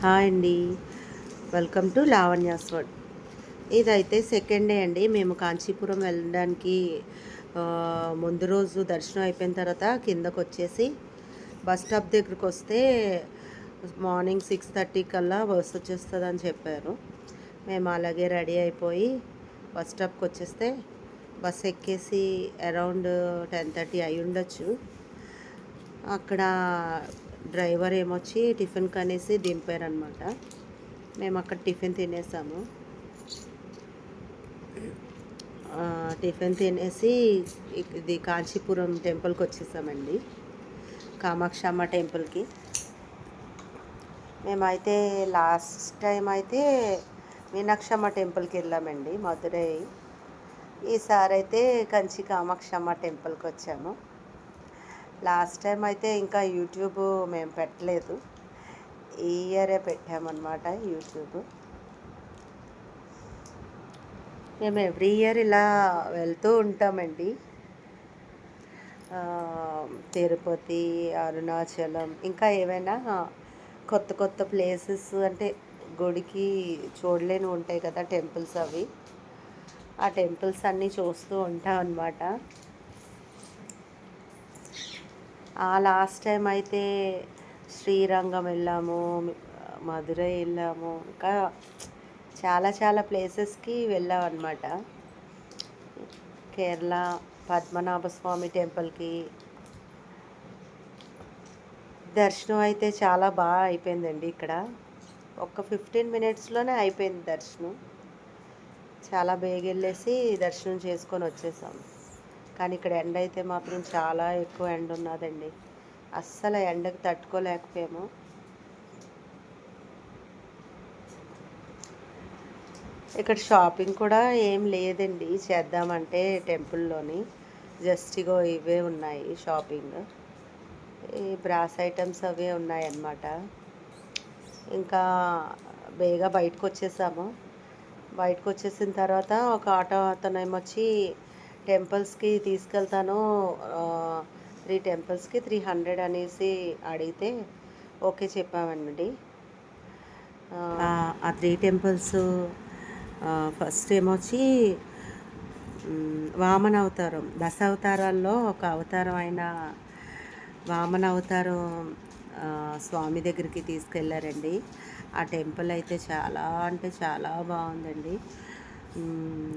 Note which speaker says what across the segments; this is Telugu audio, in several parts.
Speaker 1: హాయ్ అండి. Welcome to Lavanya's world. ఇదైతే సెకండ్ డే అండి. మేము కాంచీపురం వెళ్ళడానికి ముందు రోజు దర్శనం అయిపోయిన తర్వాత కిందకొచ్చేసి బస్ స్టాప్ దగ్గరికి వస్తే మార్నింగ్ 6:30 కల్లా బస్ వచ్చేస్తుందని చెప్పారు. మేము అలాగే రెడీ అయిపోయి బస్ స్టాప్కి వచ్చేస్తే బస్ ఎక్కేసి అరౌండ్ 10:30 అయి ఉండొచ్చు. అక్కడ డ్రైవర్ ఏమొచ్చి టిఫిన్ కనేసి దింపారనమాట. మేము అక్కడ టిఫిన్ తినేసాము. టిఫిన్ తినేసి ఇది కాంచీపురం టెంపుల్కి వచ్చేసామండి, కామాక్షమ్మ టెంపుల్కి. మేమైతే లాస్ట్ టైం అయితే మీనాక్షమ్మ టెంపుల్కి వెళ్ళామండి, మధురై. ఈసారి అయితే కంచి కామాక్షమ్మ టెంపుల్కి వచ్చాము. లాస్ట్ టైం అయితే ఇంకా యూట్యూబ్ మేము పెట్టలేదు, ఈ ఇయరే పెట్టామన్నమాట యూట్యూబ్. మేము ఎవ్రీ ఇయర్ ఇలా వెళ్తూ ఉంటామండి, తిరుపతి, అరుణాచలం, ఇంకా ఏవైనా కొత్త కొత్త ప్లేసెస్ అంటే గుడికి చూడలేని ఉంటాయి కదా టెంపుల్స్, అవి ఆ టెంపుల్స్ అన్నీ చూస్తూ ఉంటాం అన్నమాట. లాస్ట్ టైం అయితే శ్రీరంగం వెళ్ళాము, మధురై వెళ్ళాము, ఇంకా చాలా చాలా ప్లేసెస్కి వెళ్ళాం అన్నమాట. కేరళ పద్మనాభ స్వామి టెంపుల్కి దర్శనం అయితే చాలా బాగా అయిపోయిందండి. ఇక్కడ ఒక 15 మినిట్స్లోనే అయిపోయింది దర్శనం. చాలా బేగ వెళ్ళేసి దర్శనం చేసుకొని వచ్చేసాం. కానీ ఇక్కడ ఎండ అయితే మాత్రం చాలా ఎక్కువ ఎండ ఉన్నదండి, అస్సలు ఎండకు తట్టుకోలేకపోయాము. ఇక్కడ షాపింగ్ కూడా ఏం లేదండి చేద్దామంటే టెంపుల్లోని. జస్ట్ ఇగో ఇవే ఉన్నాయి షాపింగ్, ఈ బ్రాస్ ఐటమ్స్ అవే ఉన్నాయన్నమాట. ఇంకా బేగా బయటకు వచ్చేసాము. బయటకు వచ్చేసిన తర్వాత ఒక ఆటో అతను ఏమొచ్చి టెంపుల్స్కి తీసుకెళ్తాను, 3 టెంపుల్స్కి 300 అనేసి అడిగితే ఓకే చెప్పామండి. ఆ 3 టెంపుల్స్ ఫస్ట్ ఏమొచ్చి వామన అవతారం, దశావతారాల్లో ఒక అవతారం అయిన వామన అవతారం స్వామి దగ్గరికి తీసుకెళ్ళారండి. ఆ టెంపుల్ అయితే చాలా అంటే చాలా బాగుందండి.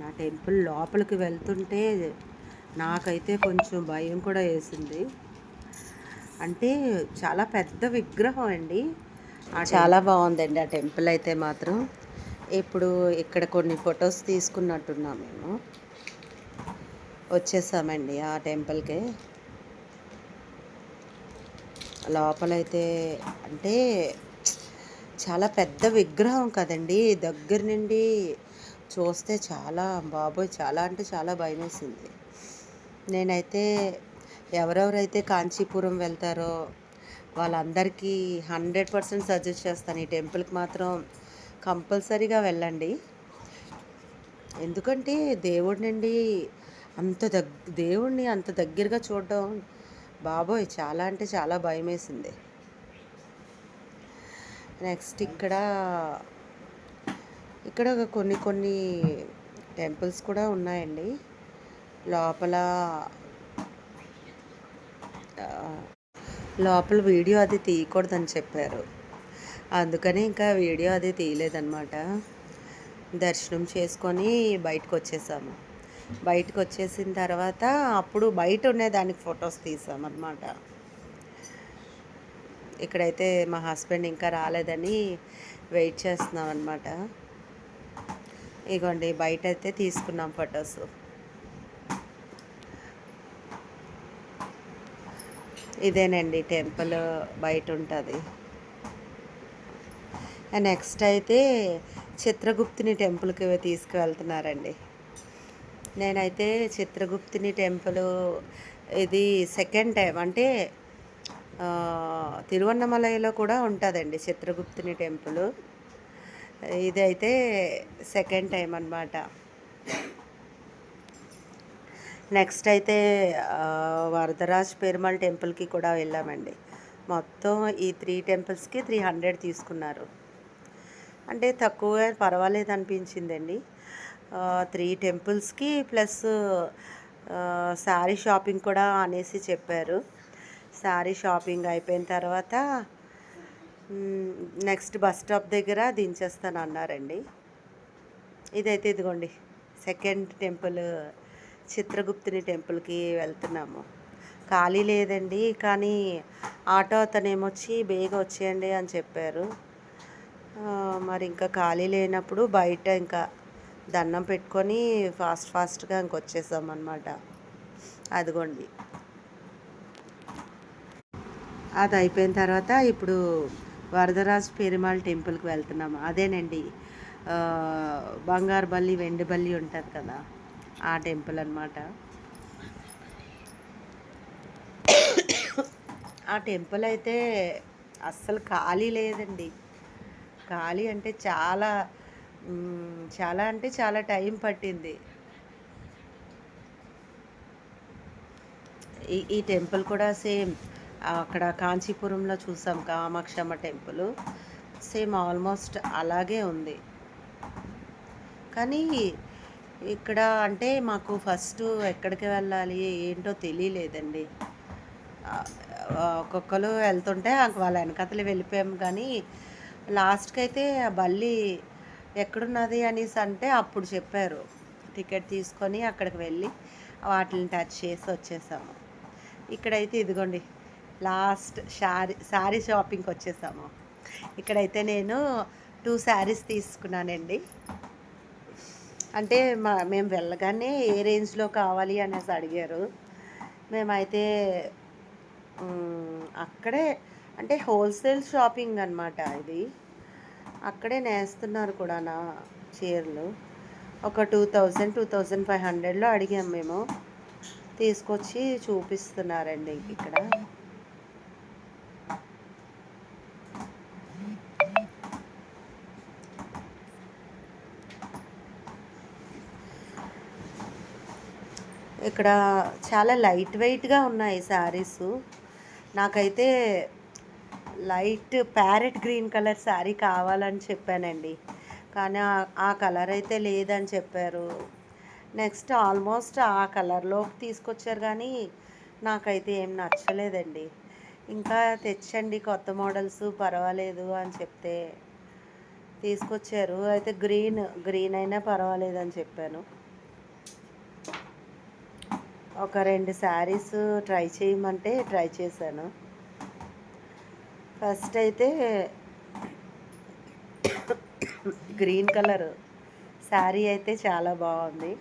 Speaker 1: ఆ టెంపుల్ లోపలికి వెళ్తుంటే నాకైతే కొంచెం భయం కూడా వేసింది. అంటే చాలా పెద్ద విగ్రహం అండి, చాలా బాగుందండి ఆ టెంపుల్ అయితే మాత్రం. ఇప్పుడు ఇక్కడ కొన్ని ఫొటోస్ తీసుకున్నట్టున్నాం, మేము వచ్చేసామండి ఆ టెంపుల్కి. లోపలైతే అంటే చాలా పెద్ద విగ్రహం కదండి, దగ్గర నుండి చూస్తే చాలా బాబోయ్ చాలా అంటే చాలా భయం వేసింది. నేనైతే ఎవరెవరైతే కాంచీపురం వెళ్తారో వాళ్ళందరికీ 100% సజెస్ట్ చేస్తాను, ఈ టెంపుల్కి మాత్రం కంపల్సరీగా వెళ్ళండి. ఎందుకంటే దేవుడిని అంత దగ్గరగా చూడడం బాబోయ్ చాలా అంటే చాలా భయం వేసింది. నెక్స్ట్ ఇక్కడ కొన్ని కొన్ని టెంపుల్స్ కూడా ఉన్నాయండి లోపల వీడియో అది తీయకూడదని చెప్పారు, అందుకని ఇంకా వీడియో అది తీయలేదన్నమాట. దర్శనం చేసుకొని బయటకు వచ్చేసాము. బయటకు వచ్చేసిన తర్వాత అప్పుడు బయట ఉండేదానికి ఫొటోస్ తీసామన్నమాట. ఇక్కడైతే మా హస్బెండ్ ఇంకా రాలేదని వెయిట్ చేస్తున్నాం అన్నమాట. ఇగోండి బయట అయితే తీసుకున్నాం ఫొటోస్. ఇదేనండి టెంపుల్ బయట ఉంటుంది. నెక్స్ట్ అయితే చిత్రగుప్తుని టెంపుల్కి తీసుకువెళ్తున్నారండి. నేనైతే చిత్రగుప్తుని టెంపుల్ ఇది సెకండ్ టైం, అంటే తిరువన్నమలైలో కూడా ఉంటుందండి చిత్రగుప్తుని టెంపుల్. ఇదైతే సెకండ్ టైం అన్నమాట. నెక్స్ట్ అయితే వరదరాజ్ పెరుమాళ్ టెంపుల్కి కూడా వెళ్ళామండి. మొత్తం ఈ 3 టెంపుల్స్కి 300 తీసుకున్నారు. అంటే తక్కువే పర్వాలేదు అనిపించిందండి. 3 టెంపుల్స్‌కి ప్లస్ శారీ షాపింగ్ కూడా అనేసి చెప్పారు. శారీ షాపింగ్ అయిపోయిన తర్వాత నెక్స్ట్ బస్ స్టాప్ దగ్గర దించేస్తానన్నారండి. ఇదైతే ఇదిగోండి సెకండ్ టెంపుల్ చిత్రగుప్తుని టెంపుల్‌కి వెళ్తున్నాము. ఖాళీ లేదండి. కానీ ఆటో అతనేమొచ్చి బేగా వచ్చేయండి అని చెప్పారు. మరి ఇంకా ఖాళీ లేనప్పుడు బయట ఇంకా దండం పెట్టుకొని ఫాస్ట్‌గా ఇంకొచ్చేసామన్నమాట. అదిగోండి. అది అయిపోయిన తర్వాత ఇప్పుడు వరదరాజ పెరుమాళ్ టెంపుల్‌కి వెళ్తున్నాము. అదేనండి బంగారు బల్లి, వెండి బల్లి ఉంటది కదా! ఆ టెంపుల్ అనమాట. ఆ టెంపుల్ అయితే అస్సలు ఖాళీ లేదండి. ఖాళీ అంటే చాలా అంటే చాలా టైం పట్టింది. ఈ టెంపుల్ కూడా సేమ్ అక్కడ కాంచీపురంలో చూసాం కామాక్షమ్మ టెంపుల్. సేమ్ ఆల్మోస్ట్ అలాగే ఉంది. కానీ ఇక్కడ అంటే మాకు ఫస్ట్ ఎక్కడికి వెళ్ళాలి ఏంటో తెలియలేదండి. ఒక్కొక్కరు వెళ్తుంటే వాళ్ళ వెనకాతలే వెళ్ళిపోయాము. కానీ లాస్ట్కి అయితే ఆ బల్లి ఎక్కడున్నది అనేసి అంటే అప్పుడు చెప్పారు. టికెట్ తీసుకొని అక్కడికి వెళ్ళి వాటిని టచ్ చేసి వచ్చేసాము. ఇక్కడైతే ఇదిగోండి లాస్ట్ శారీ షాపింగ్కి వచ్చేసాము. ఇక్కడైతే నేను 2 శారీస్ తీసుకున్నానండి. అంటే మేము వెళ్ళగానే ఏ రేంజ్లో కావాలి అనేసి అడిగారు. మేమైతే అక్కడే అంటే హోల్సేల్ షాపింగ్ అనమాట ఇది. అక్కడే నేస్తున్నారు కూడా నా చీరలు. ఒక 2500లో అడిగాం మేము. తీసుకొచ్చి చూపిస్తున్నారండి ఇక్కడ. ఇక్కడ చాలా లైట్ వెయిట్గా ఉన్నాయి శారీసు. నాకైతే light parrot green colour sari కావాలని చెప్పానండి. కానీ ఆ కలర్ అయితే లేదని చెప్పారు. నెక్స్ట్ ఆల్మోస్ట్ ఆ కలర్లోకి తీసుకొచ్చారు కానీ నాకైతే ఏం నచ్చలేదండి. ఇంకా తెచ్చండి కొత్త మోడల్స్ పర్వాలేదు అని చెప్తే తీసుకొచ్చారు. అయితే గ్రీన్ అయినా పర్వాలేదని చెప్పాను. ఒక 2 శారీస్ ట్రై చేయమంటే ట్రై చేశాను. ఫస్ట్ అయితే గ్రీన్ కలర్ శారీ అయితే చాలా బాగుంది.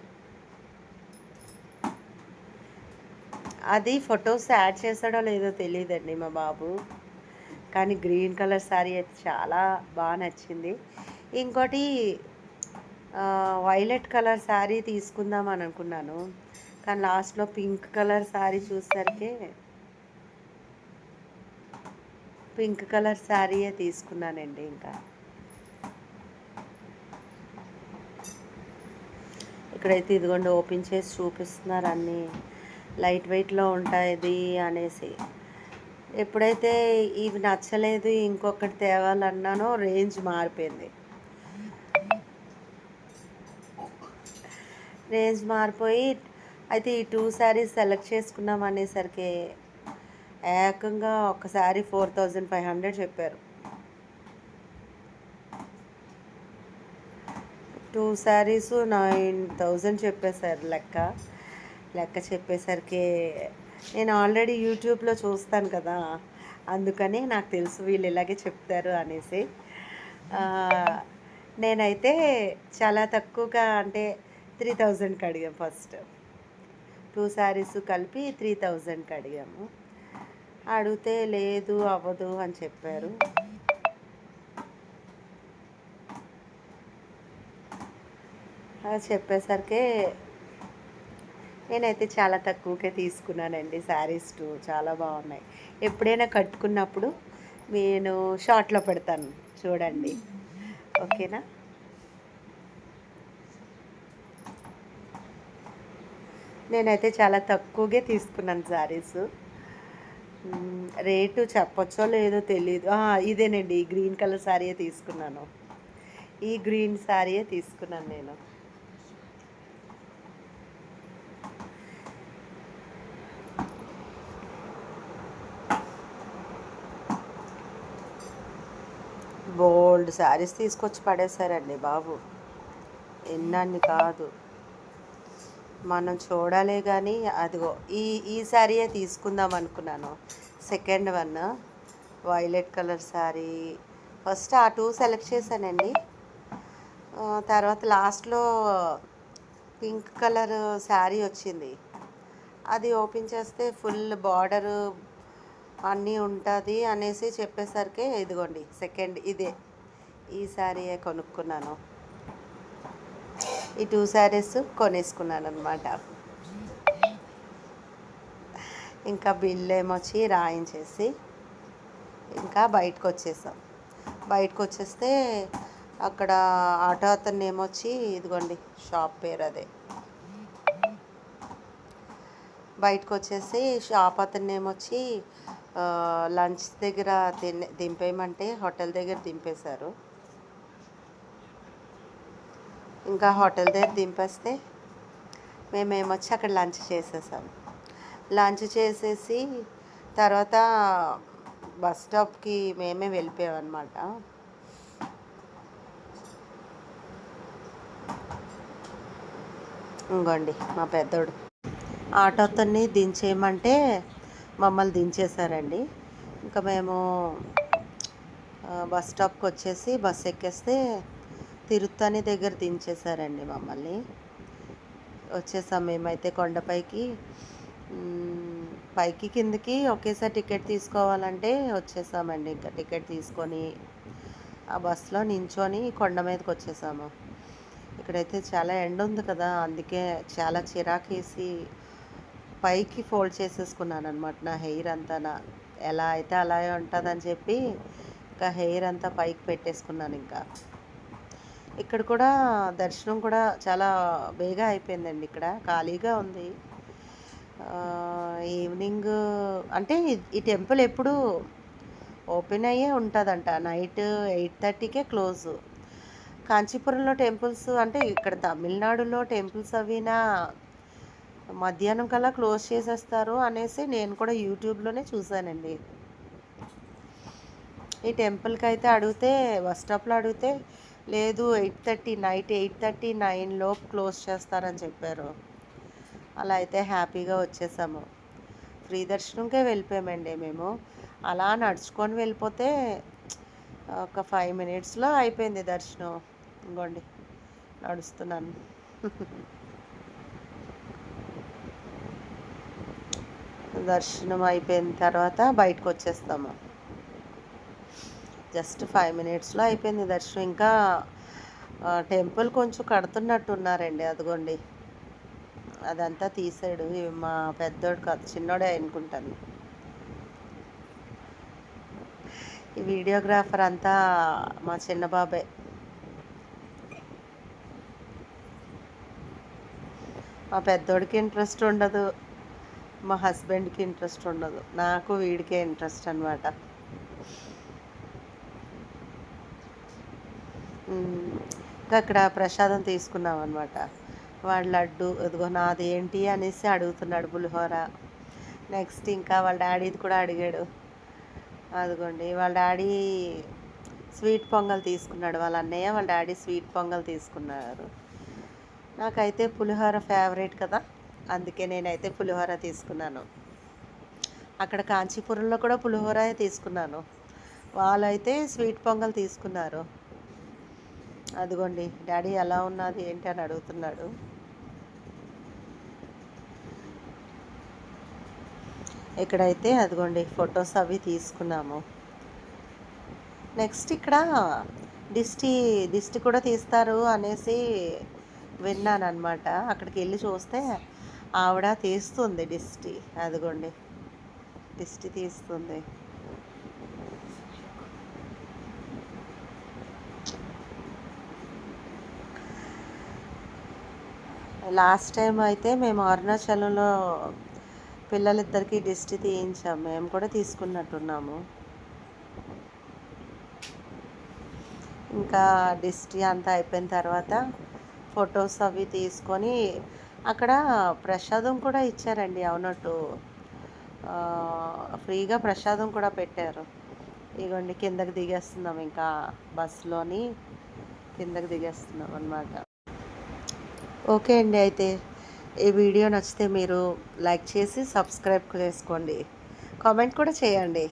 Speaker 1: అది ఫొటోస్ యాడ్ చేసాడో లేదో తెలియదండి మా బాబు. కానీ గ్రీన్ కలర్ శారీ అయితే చాలా బాగా నచ్చింది. ఇంకోటి వైలెట్ కలర్ శారీ తీసుకుందాం అని అనుకున్నాను. కానీ లాస్ట్లో పింక్ కలర్ శారీ చూసేసరికి పింక్ కలర్ శారీయే తీసుకున్నానండి. ఇంకా ఇక్కడైతే ఇదిగోండి ఓపెన్ చేసి చూపిస్తున్నారు అన్నీ లైట్ వెయిట్లో ఉంటుంది అనేసి. ఎప్పుడైతే ఇవి నచ్చలేదు ఇంకొకటి తేవాలన్నానో రేంజ్ మారిపోయింది. రేంజ్ మారిపోయి అయితే ఈ 2 శారీస్ సెలెక్ట్ చేసుకున్నాం అనేసరికి ఏకంగా ఒకసారి 4500 చెప్పారు. 2 శారీస్ 9000 చెప్పేశారు లెక్క చెప్పేసరికి నేను ఆల్రెడీ యూట్యూబ్లో చూస్తాను కదా, అందుకని నాకు తెలుసు వీళ్ళు ఇలాగే చెప్తారు అనేసి. నేనైతే చాలా తక్కువగా అంటే 3000కి అడిగాం. ఫస్ట్ 2 శారీస్ కలిపి 3000కి అడిగాము. అడిగితే లేదు అవ్వదు అని చెప్పారు. చెప్పేసరికి నేనైతే చాలా తక్కువకే తీసుకున్నానండి. శారీస్ 2 చాలా బాగున్నాయి. ఎప్పుడైనా కట్టుకున్నప్పుడు నేను షార్ట్లో పెడతాను చూడండి, ఓకేనా. నేనైతే చాలా తక్కువగా తీసుకున్నాను శారీస్. రేటు చెప్పొచ్చో లేదో తెలీదు. ఇదేనండి గ్రీన్ కలర్ శారీ తీసుకున్నాను. ఈ గ్రీన్ శారీయే తీసుకున్నాను నేను. బోల్డ్ శారీస్ తీసుకొచ్చి పడేశారండి బాబు, ఎన్నన్ని కాదు. మనం చూడాలే కానీ అదిగో ఈ శారీయే తీసుకుందాం అనుకున్నాను. Second one violet colour sari. First ఆ టూ సెలెక్ట్ చేశానండి. తర్వాత లాస్ట్లో పింక్ కలర్ శారీ వచ్చింది. అది ఓపెన్ చేస్తే ఫుల్ బార్డరు అన్నీ ఉంటుంది అనేసి చెప్పేసరికి ఇదిగోండి సెకండ్ ఇదే, ఈ శారీయే కొనుక్కున్నాను. ఈ టూ శారీస్ కొనేసుకున్నాను అనమాట. ఇంకా బిల్ ఏమొచ్చి రాయించేసి ఇంకా బయటకు వచ్చేసాం. బయటకు వచ్చేస్తే అక్కడ ఆటో అతను ఏమొచ్చి ఇదిగోండి షాప్ పేరు అదే. బయటకు వచ్చేసి షాప్ అతను ఏమొచ్చి లంచ్ దగ్గర దింపేయమంటే హోటల్ దగ్గర దింపేశారు. ఇంకా హోటల్ దగ్గర దింపేస్తే మేమేమొచ్చి అక్కడ లంచ్ చేసేసాం. లంచ్ చేసేసి తర్వాత బస్ స్టాప్కి మేమే వెళ్ళిపోయాం అనమాట. ఇంకోండి మా పెద్దోడు ఆటోతోని దించేయమంటే మమ్మల్ని దించేశారండి. ఇంకా మేము బస్ స్టాప్కి వచ్చేసి బస్ ఎక్కేస్తే తిరుత్తని దగ్గర దించేశారండి మమ్మల్ని. వచ్చేసాం మేమైతే కొండపైకి. పైకి కిందకి ఒకేసారి టికెట్ తీసుకోవాలంటే వచ్చేసామండి. ఇంకా టికెట్ తీసుకొని ఆ బస్సులో నించొని కొండ మీదకి వచ్చేసాము. ఇక్కడైతే చాలా ఎండ ఉంది కదా, అందుకే చాలా చిరాకేసి పైకి ఫోల్డ్ చేసేసుకున్నాను అనమాట. నా హెయిర్ అంతా ఎలా అయితే అలాగే ఉంటుందని చెప్పి ఇంకా హెయిర్ అంతా పైకి పెట్టేసుకున్నాను. ఇంకా ఇక్కడ కూడా దర్శనం కూడా చాలా బేగా అయిపోయిందండి. ఇక్కడ ఖాళీగా ఉంది. ఈవినింగ్ అంటే ఈ టెంపుల్ ఎప్పుడు ఓపెన్ అయ్యే ఉంటుందంట. నైట్ 8:30కే క్లోజు. కాంచీపురంలో టెంపుల్స్ అంటే ఇక్కడ తమిళనాడులో టెంపుల్స్ అవినా మధ్యాహ్నం కల్లా క్లోజ్ చేసేస్తారు అనేసి నేను కూడా యూట్యూబ్లోనే చూశానండి. ఈ టెంపుల్కి అయితే అడిగితే బస్ స్టాప్లో అడిగితే లేదు 8:30 నైట్ 8:30 9 లోపు క్లోజ్ చేస్తారని చెప్పారు. అలా అయితే హ్యాపీగా వచ్చేసాము. ఫ్రీ దర్శనంకే వెళ్ళిపోయామండి మేము. అలా నడుచుకొని వెళ్ళిపోతే ఒక 5 మినిట్స్లో అయిపోయింది దర్శనం. ఇంకోండి నడుస్తున్నాను. దర్శనం అయిపోయిన తర్వాత బయటకు వచ్చేస్తాము. జస్ట్ 5 మినిట్స్లో అయిపోయింది దర్శనం. ఇంకా టెంపుల్ కొంచెం కడుతున్నట్టున్నారండి. అదిగోండి అదంతా తీసాడు. మా పెద్దోడు కాదు, చిన్నోడే అనుకుంటాను. ఈ వీడియోగ్రాఫర్ అంతా మా చిన్న బాబాయ్. మా పెద్దోడికి ఇంట్రెస్ట్ ఉండదు, మా హస్బెండ్కి ఇంట్రెస్ట్ ఉండదు, నాకు వీడికే ఇంట్రెస్ట్ అనమాట. ఇంకా అక్కడ ప్రసాదం తీసుకున్నాం అనమాట. వాడు లడ్డు ఇదిగో నాది ఏంటి అనేసి అడుగుతున్నాడు, పులిహోర. నెక్స్ట్ ఇంకా వాళ్ళ డాడీది కూడా అడిగాడు. అదిగోండి వాళ్ళ డాడీ స్వీట్ పొంగల్ తీసుకున్నాడు. వాళ్ళ అన్నయ్య వాళ్ళ డాడీ స్వీట్ పొంగల్ తీసుకున్నారు. నాకైతే పులిహోర ఫేవరెట్ కదా, అందుకే నేనైతే పులిహోర తీసుకున్నాను. అక్కడ కాంచీపురంలో కూడా పులిహోర తీసుకున్నాను. వాళ్ళైతే స్వీట్ పొంగల్ తీసుకున్నారు. అదిగోండి డాడీ ఎలా ఉన్నది ఏంటి అని అడుగుతున్నాడు. ఇక్కడైతే అదిగోండి ఫొటోస్ అవి తీసుకున్నాము. నెక్స్ట్ ఇక్కడ దిష్టి కూడా తీస్తారు అనేసి విన్నాను అనమాట. అక్కడికి వెళ్ళి చూస్తే ఆవిడ తీస్తుంది దిష్టి. అదిగోండి దిష్టి తీస్తుంది. లాస్ట్ టైం అయితే మేము అరుణాచలంలో పిల్లలిద్దరికీ దిష్టి తీయించాం. మేము కూడా తీసుకున్నట్టున్నాము. ఇంకా దిష్టి అంతా అయిపోయిన తర్వాత ఫొటోస్ అవి తీసుకొని అక్కడ ప్రసాదం కూడా ఇచ్చారండి. అవునట్టు ఫ్రీగా ప్రసాదం కూడా పెట్టారు. ఇగోండి కిందకి దిగేస్తున్నాం, ఇంకా బస్సులోని కిందకి దిగేస్తున్నాం అన్నమాట. ఓకే అండి. అయితే ఈ వీడియో నచ్చితే మీరు లైక్ చేసి సబ్స్క్రైబ్ చేసుకోండి, కామెంట్ కూడా చేయండి.